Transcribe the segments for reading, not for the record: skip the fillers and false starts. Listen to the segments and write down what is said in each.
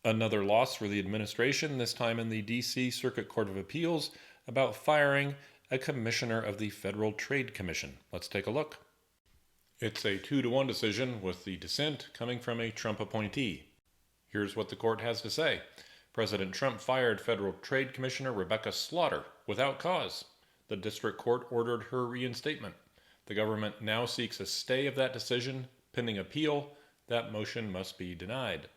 Another loss for the administration, this time in the D.C. Circuit Court of Appeals, about firing a commissioner of the Federal Trade Commission. Let's take a look. It's a 2-1 decision, with the dissent coming from a Trump appointee. Here's what the court has to say. President Trump fired Federal Trade Commissioner Rebecca Slaughter without cause. The district court ordered her reinstatement. The government now seeks a stay of that decision. Pending appeal, that motion must be denied.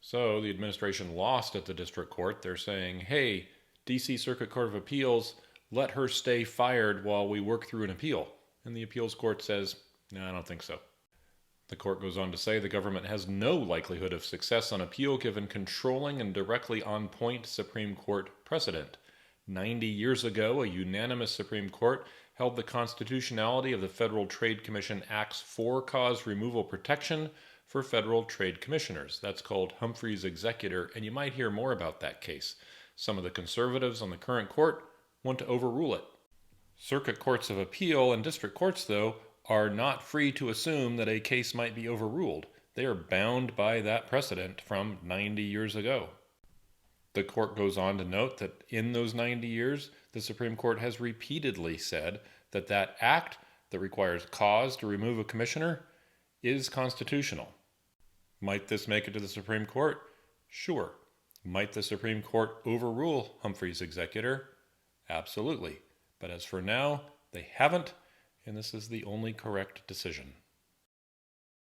So the administration lost at the district court. They're saying, hey, D.C. Circuit Court of Appeals, let her stay fired while we work through an appeal. And the appeals court says, no, I don't think so. The court goes on to say the government has no likelihood of success on appeal given controlling and directly on-point Supreme Court precedent. 90 years ago, a unanimous Supreme Court held the constitutionality of the Federal Trade Commission Act's for-cause removal protection for federal trade commissioners. That's called Humphrey's Executor, and you might hear more about that case. Some of the conservatives on the current court want to overrule it. Circuit courts of appeal and district courts, though, are not free to assume that a case might be overruled. They are bound by that precedent from 90 years ago. The court goes on to note that in those 90 years, the Supreme Court has repeatedly said that that act that requires cause to remove a commissioner is constitutional. Might this make it to the Supreme Court? Sure. Might the Supreme Court overrule Humphrey's Executor? Absolutely. But as for now, they haven't, and this is the only correct decision.